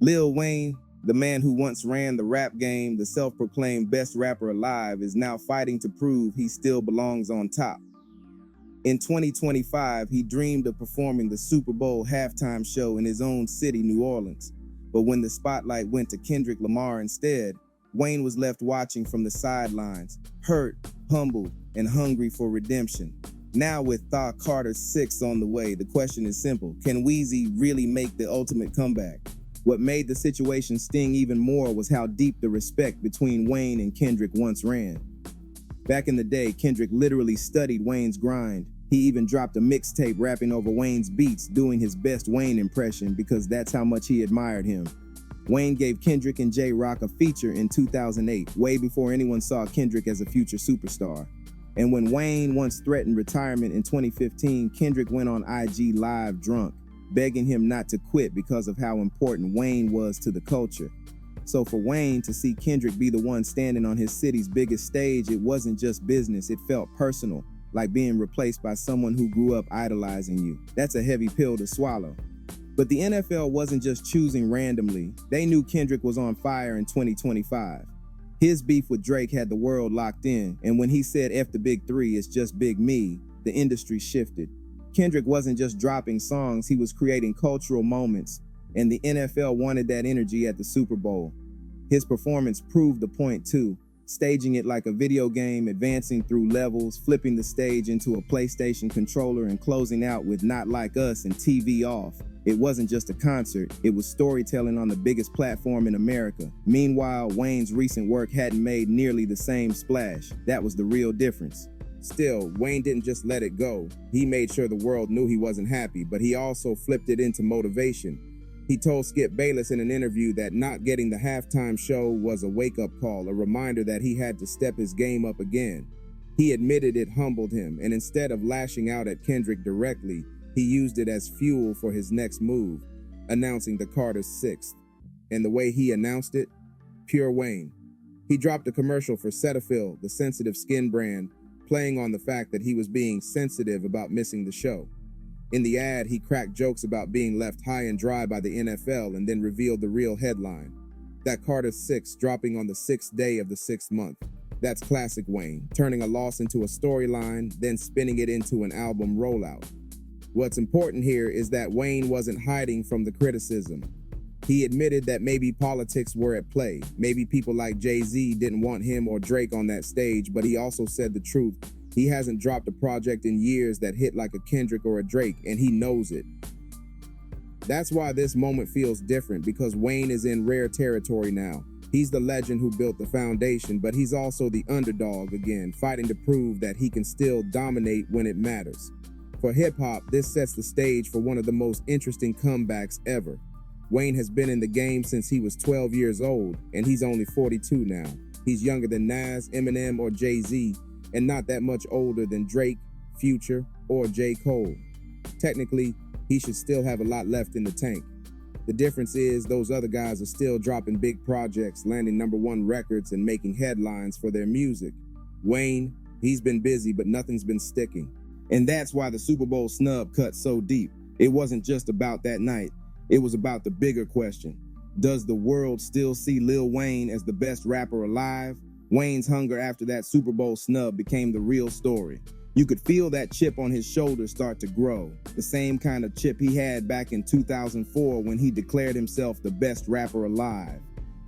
Lil Wayne, the man who once ran the rap game, the self-proclaimed best rapper alive, is now fighting to prove he still belongs on top. In 2025, he dreamed of performing the Super Bowl halftime show in his own city, New Orleans. But when the spotlight went to Kendrick Lamar instead, Wayne was left watching from the sidelines, hurt, humbled, and hungry for redemption. Now with Thaw Carter 6 on the way, the question is simple. Can Weezy really make the ultimate comeback? What made the situation sting even more was how deep the respect between Wayne and Kendrick once ran. Back in the day, Kendrick literally studied Wayne's grind. He even dropped a mixtape rapping over Wayne's beats, doing his best Wayne impression because that's how much he admired him. Wayne gave Kendrick and J-Rock a feature in 2008, way before anyone saw Kendrick as a future superstar. And when Wayne once threatened retirement in 2015, Kendrick went on IG Live drunk, begging him not to quit because of how important Wayne was to the culture. So for Wayne to see Kendrick be the one standing on his city's biggest stage, it wasn't just business, it felt personal, like being replaced by someone who grew up idolizing you. That's a heavy pill to swallow. But the NFL wasn't just choosing randomly. They knew Kendrick was on fire in 2025. His beef with Drake had the world locked in, and when he said F the big three, it's just big me, the industry shifted. Kendrick wasn't just dropping songs, he was creating cultural moments, and the NFL wanted that energy at the Super Bowl. His performance proved the point too, staging it like a video game, advancing through levels, flipping the stage into a PlayStation controller, and closing out with Not Like Us and TV Off. It wasn't just a concert, it was storytelling on the biggest platform in America. Meanwhile, Wayne's recent work hadn't made nearly the same splash. That was the real difference. Still, Wayne didn't just let it go. He made sure the world knew he wasn't happy, but he also flipped it into motivation. He told Skip Bayless in an interview that not getting the halftime show was a wake-up call, a reminder that he had to step his game up again. He admitted it humbled him, and instead of lashing out at Kendrick directly, he used it as fuel for his next move, announcing the Carter 6th. And the way he announced it? Pure Wayne. He dropped a commercial for Cetaphil, the sensitive skin brand, playing on the fact that he was being sensitive about missing the show. In the ad, he cracked jokes about being left high and dry by the NFL and then revealed the real headline. That Carter 6 dropping on the 6th day of the 6th month. That's classic Wayne, turning a loss into a storyline, then spinning it into an album rollout. What's important here is that Wayne wasn't hiding from the criticism. He admitted that maybe politics were at play. Maybe people like Jay-Z didn't want him or Drake on that stage, but he also said the truth. He hasn't dropped a project in years that hit like a Kendrick or a Drake, and he knows it. That's why this moment feels different, because Wayne is in rare territory now. He's the legend who built the foundation, but he's also the underdog again, fighting to prove that he can still dominate when it matters. For hip-hop, this sets the stage for one of the most interesting comebacks ever. Wayne has been in the game since he was 12 years old, and he's only 42 now. He's younger than Nas, Eminem, or Jay-Z, and not that much older than Drake, Future, or J. Cole. Technically, he should still have a lot left in the tank. The difference is those other guys are still dropping big projects, landing #1 records, and making headlines for their music. Wayne, he's been busy, but nothing's been sticking. And that's why the Super Bowl snub cut so deep. It wasn't just about that night. It was about the bigger question. Does the world still see Lil Wayne as the best rapper alive? Wayne's hunger after that Super Bowl snub became the real story. You could feel that chip on his shoulder start to grow. The same kind of chip he had back in 2004 when he declared himself the best rapper alive.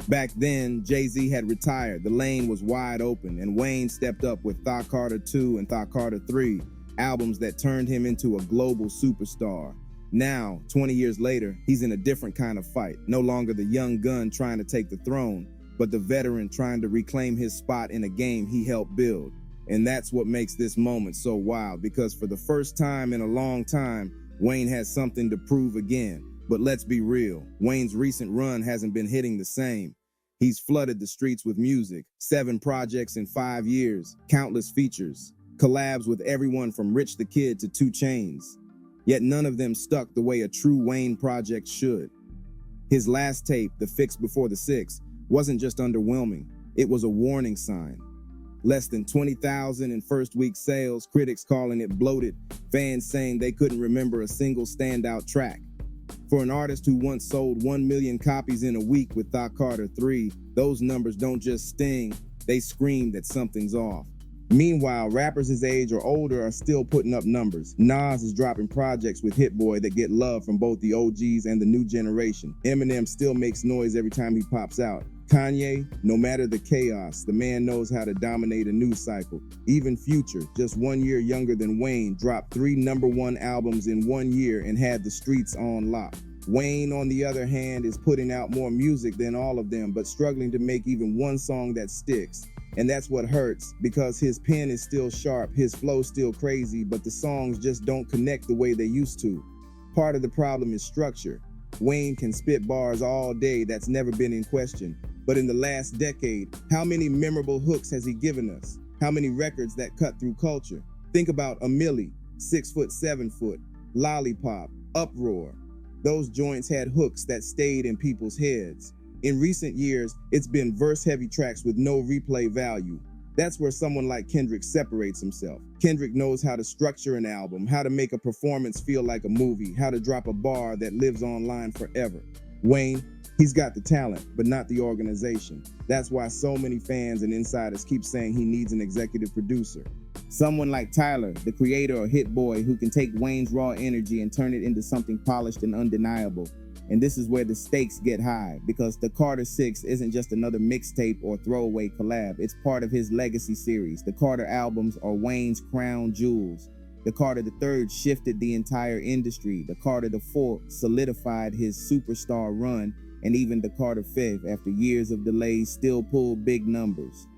Back then, Jay-Z had retired, the lane was wide open, and Wayne stepped up with Thaw Carter 2 and Thaw Carter 3, albums that turned him into a global superstar. Now, 20 years later, he's in a different kind of fight, no longer the young gun trying to take the throne, but the veteran trying to reclaim his spot in a game he helped build. And that's what makes this moment so wild, because for the first time in a long time, Wayne has something to prove again. But let's be real, Wayne's recent run hasn't been hitting the same. He's flooded the streets with music, 7 projects in 5 years, countless features, collabs with everyone from Rich the Kid to 2 Chainz. Yet none of them stuck the way a true Wayne project should. His last tape, The Fix Before the Six, wasn't just underwhelming, it was a warning sign. Less than 20,000 in first week sales, critics calling it bloated, fans saying they couldn't remember a single standout track. For an artist who once sold 1 million copies in a week with Thought Carter 3, those numbers don't just sting, they scream that something's off. Meanwhile, rappers his age or older are still putting up numbers. Nas is dropping projects with Hit Boy that get love from both the OGs and the new generation. Eminem still makes noise every time he pops out. Kanye, no matter the chaos, the man knows how to dominate a news cycle. Even Future, just 1 year younger than Wayne, dropped 3 #1 albums in 1 year and had the streets on lock. Wayne, on the other hand, is putting out more music than all of them, but struggling to make even one song that sticks. And that's what hurts, because his pen is still sharp, his flow still crazy, but the songs just don't connect the way they used to. Part of the problem is structure. Wayne can spit bars all day, that's never been in question. But in the last decade, how many memorable hooks has he given us? How many records that cut through culture? Think about A Milli, 6 Foot, 7 Foot, Lollipop, Uproar. Those joints had hooks that stayed in people's heads. In recent years, it's been verse-heavy tracks with no replay value. That's where someone like Kendrick separates himself. Kendrick knows how to structure an album, how to make a performance feel like a movie, how to drop a bar that lives online forever. Wayne, he's got the talent, but not the organization. That's why so many fans and insiders keep saying he needs an executive producer. Someone like Tyler, the creator or Hit Boy, who can take Wayne's raw energy and turn it into something polished and undeniable. And this is where the stakes get high, because the Carter 6 isn't just another mixtape or throwaway collab. It's part of his legacy series. The Carter albums are Wayne's crown jewels. The Carter III shifted the entire industry. The Carter IV solidified his superstar run, and even the Carter V, after years of delays, still pulled big numbers.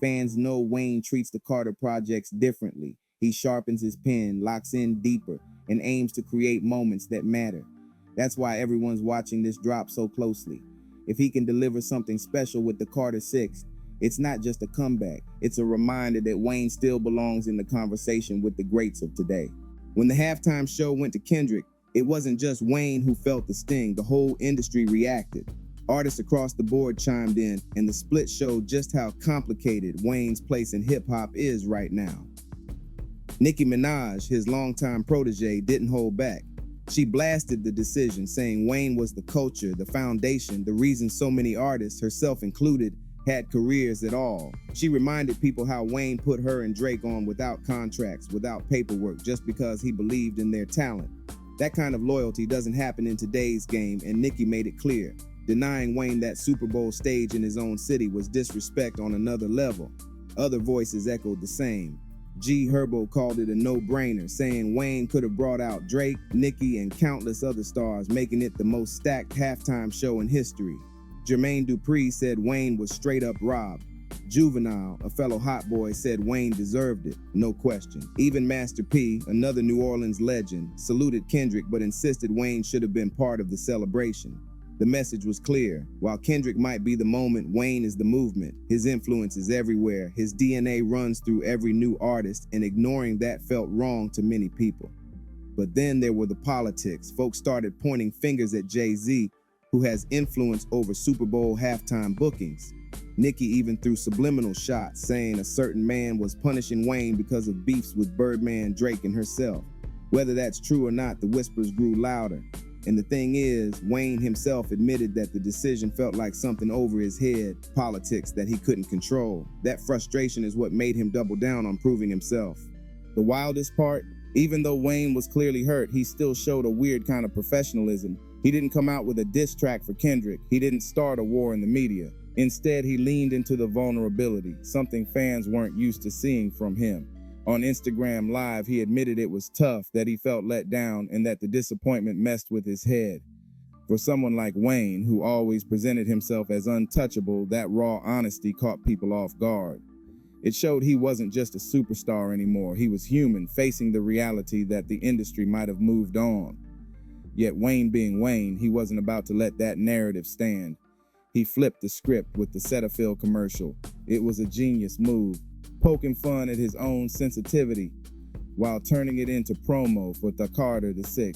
Fans know Wayne treats the Carter projects differently. He sharpens his pen, locks in deeper, and aims to create moments that matter. That's why everyone's watching this drop so closely. If he can deliver something special with the Carter 6, it's not just a comeback, it's a reminder that Wayne still belongs in the conversation with the greats of today. When the halftime show went to Kendrick, it wasn't just Wayne who felt the sting, the whole industry reacted. Artists across the board chimed in, and the split showed just how complicated Wayne's place in hip-hop is right now. Nicki Minaj, his longtime protege, didn't hold back. She blasted the decision, saying Wayne was the culture, the foundation, the reason so many artists, herself included, had careers at all. She reminded people how Wayne put her and Drake on without contracts, without paperwork, just because he believed in their talent. That kind of loyalty doesn't happen in today's game, and Nicki made it clear. Denying Wayne that Super Bowl stage in his own city was disrespect on another level. Other voices echoed the same. G Herbo called it a no-brainer, saying Wayne could have brought out Drake, Nicki, and countless other stars, making it the most stacked halftime show in history. Jermaine Dupri said Wayne was straight up robbed. Juvenile, a fellow hot boy, said Wayne deserved it, no question. Even Master P, another New Orleans legend, saluted Kendrick but insisted Wayne should have been part of the celebration. The message was clear. While Kendrick might be the moment, Wayne is the movement. His influence is everywhere. His DNA runs through every new artist, and ignoring that felt wrong to many people. But then there were the politics. Folks started pointing fingers at Jay-Z, who has influence over Super Bowl halftime bookings. Nicki even threw subliminal shots, saying a certain man was punishing Wayne because of beefs with Birdman, Drake, and herself. Whether that's true or not, the whispers grew louder. And the thing is, Wayne himself admitted that the decision felt like something over his head, politics that he couldn't control. That frustration is what made him double down on proving himself. The wildest part, even though Wayne was clearly hurt, he still showed a weird kind of professionalism. He didn't come out with a diss track for Kendrick. He didn't start a war in the media. Instead, he leaned into the vulnerability, something fans weren't used to seeing from him. On Instagram Live, he admitted it was tough, that he felt let down, and that the disappointment messed with his head. For someone like Wayne, who always presented himself as untouchable, that raw honesty caught people off guard. It showed he wasn't just a superstar anymore. He was human, facing the reality that the industry might have moved on. Yet Wayne being Wayne, he wasn't about to let that narrative stand. He flipped the script with the Cetaphil commercial. It was a genius move, poking fun at his own sensitivity while turning it into promo for the Carter VI.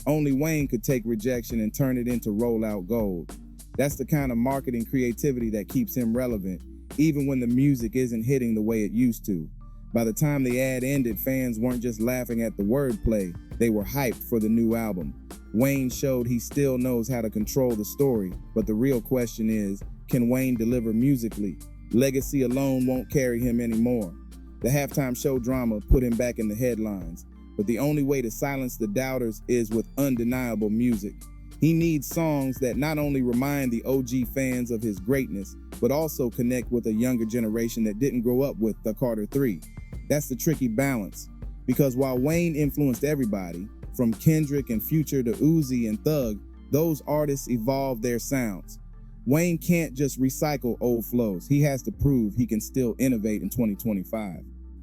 Only Wayne could take rejection and turn it into rollout gold. That's the kind of marketing creativity that keeps him relevant, even when the music isn't hitting the way it used to. By the time the ad ended, fans weren't just laughing at the wordplay, they were hyped for the new album. Wayne showed he still knows how to control the story, but the real question is, can Wayne deliver musically? Legacy alone won't carry him anymore. The halftime show drama put him back in the headlines, but the only way to silence the doubters is with undeniable music. He needs songs that not only remind the OG fans of his greatness, but also connect with a younger generation that didn't grow up with the Carter 3. That's the tricky balance, because while Wayne influenced everybody, from Kendrick and Future to Uzi and Thug, those artists evolved their sounds. Wayne can't just recycle old flows. He has to prove he can still innovate in 2025.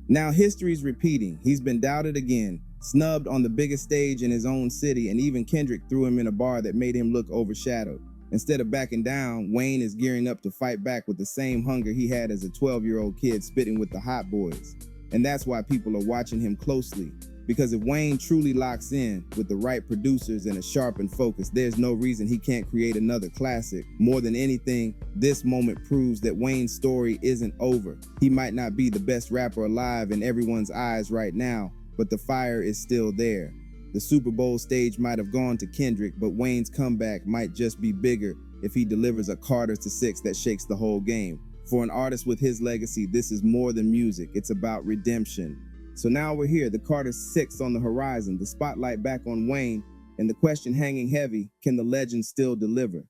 Now history's repeating. He's been doubted again, snubbed on the biggest stage in his own city, and even Kendrick threw him in a bar that made him look overshadowed. Instead of backing down, Wayne is gearing up to fight back with the same hunger he had as a 12-year-old kid spitting with the hot boys. And that's why people are watching him closely. Because if Wayne truly locks in with the right producers and a sharpened focus, there's no reason he can't create another classic. More than anything, this moment proves that Wayne's story isn't over. He might not be the best rapper alive in everyone's eyes right now, but the fire is still there. The Super Bowl stage might have gone to Kendrick, but Wayne's comeback might just be bigger if he delivers a Carter to 6 that shakes the whole game. For an artist with his legacy, this is more than music. It's about redemption. So now we're here, the Carter 6 on the horizon, the spotlight back on Wayne, and the question hanging heavy, can the legend still deliver?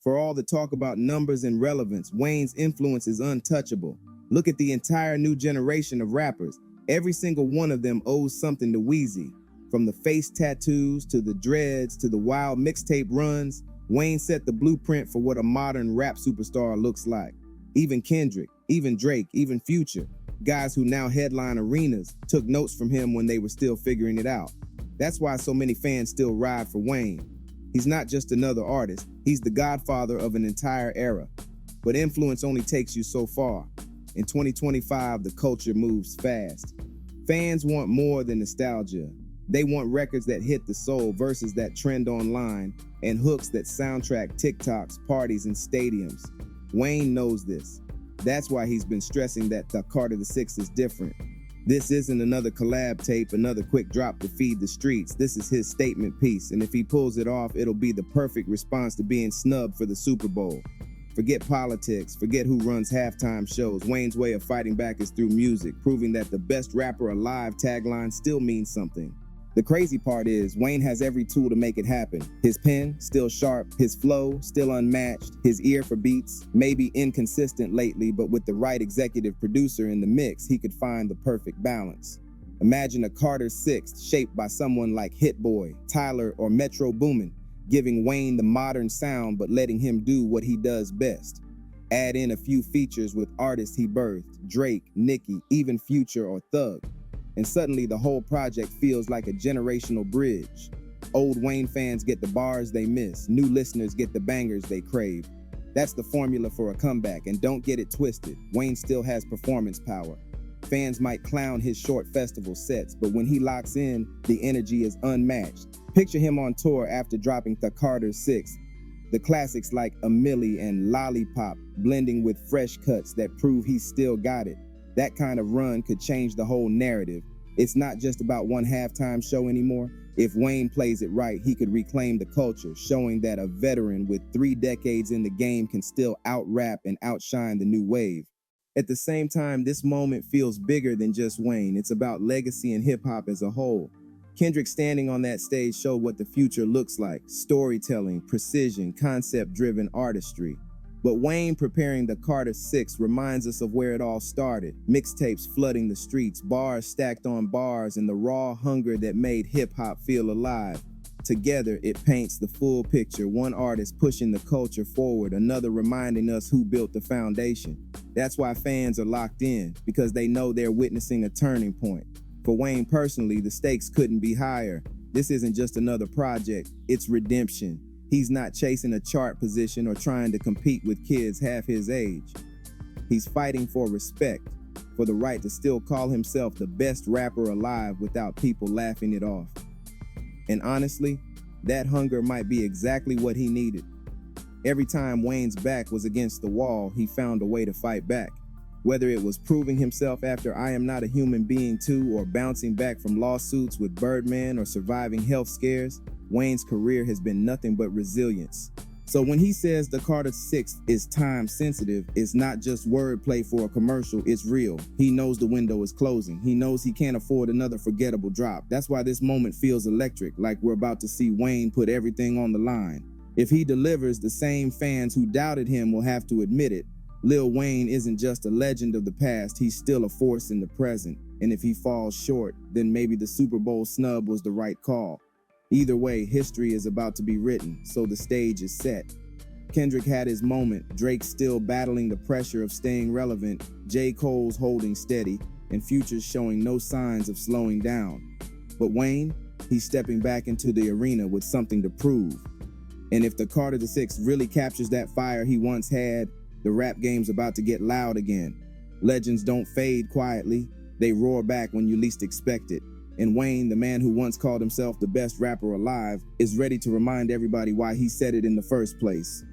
For all the talk about numbers and relevance, Wayne's influence is untouchable. Look at the entire new generation of rappers. Every single one of them owes something to Weezy. From the face tattoos, to the dreads, to the wild mixtape runs, Wayne set the blueprint for what a modern rap superstar looks like. Even Kendrick, even Drake, even Future, guys who now headline arenas, took notes from him when they were still figuring it out. That's why so many fans still ride for Wayne. He's not just another artist, he's the godfather of an entire era. But influence only takes you so far. In 2025, the culture moves fast. Fans want more than nostalgia. They want records that hit the soul, verses that trend online, and hooks that soundtrack TikToks, parties, and stadiums. Wayne knows this. That's why he's been stressing that the Carter the 6 is different. This isn't another collab tape, another quick drop to feed the streets. This is his statement piece, and if he pulls it off, it'll be the perfect response to being snubbed for the Super Bowl. Forget politics, forget who runs halftime shows. Wayne's way of fighting back is through music, proving that the best rapper alive tagline still means something. The crazy part is, Wayne has every tool to make it happen. His pen, still sharp, his flow, still unmatched, his ear for beats, maybe inconsistent lately, but with the right executive producer in the mix, he could find the perfect balance. Imagine a Carter 6 shaped by someone like Hit Boy, Tyler, or Metro Boomin, giving Wayne the modern sound but letting him do what he does best. Add in a few features with artists he birthed, Drake, Nicki, even Future or Thug, and suddenly the whole project feels like a generational bridge. Old Wayne fans get the bars they miss, new listeners get the bangers they crave. That's the formula for a comeback, and don't get it twisted, Wayne still has performance power. Fans might clown his short festival sets, but when he locks in, the energy is unmatched. Picture him on tour after dropping the Carter 6. The classics like A Milli and Lollipop blending with fresh cuts that prove he's still got it. That kind of run could change the whole narrative. It's not just about one halftime show anymore. If Wayne plays it right, he could reclaim the culture, showing that a veteran with 3 decades in the game can still out-rap and outshine the new wave. At the same time, this moment feels bigger than just Wayne. It's about legacy and hip-hop as a whole. Kendrick standing on that stage showed what the future looks like: storytelling, precision, concept-driven artistry. But Wayne preparing the Carter 6 reminds us of where it all started. Mixtapes flooding the streets, bars stacked on bars, and the raw hunger that made hip-hop feel alive. Together, it paints the full picture, one artist pushing the culture forward, another reminding us who built the foundation. That's why fans are locked in, because they know they're witnessing a turning point. For Wayne personally, the stakes couldn't be higher. This isn't just another project, it's redemption. He's not chasing a chart position or trying to compete with kids half his age. He's fighting for respect, for the right to still call himself the best rapper alive without people laughing it off. And honestly, that hunger might be exactly what he needed. Every time Wayne's back was against the wall, he found a way to fight back. Whether it was proving himself after I Am Not a Human Being 2, or bouncing back from lawsuits with Birdman, or surviving health scares, Wayne's career has been nothing but resilience. So when he says the Carter 6 is time sensitive, it's not just wordplay for a commercial, it's real. He knows the window is closing. He knows he can't afford another forgettable drop. That's why this moment feels electric, like we're about to see Wayne put everything on the line. If he delivers, the same fans who doubted him will have to admit it. Lil Wayne isn't just a legend of the past, he's still a force in the present. And if he falls short, then maybe the Super Bowl snub was the right call. Either way, history is about to be written, so the stage is set. Kendrick had his moment, Drake's still battling the pressure of staying relevant, J. Cole's holding steady, and Future's showing no signs of slowing down. But Wayne, he's stepping back into the arena with something to prove. And if the Carter 6 really captures that fire he once had, the rap game's about to get loud again. Legends don't fade quietly, they roar back when you least expect it. And Wayne, the man who once called himself the best rapper alive, is ready to remind everybody why he said it in the first place.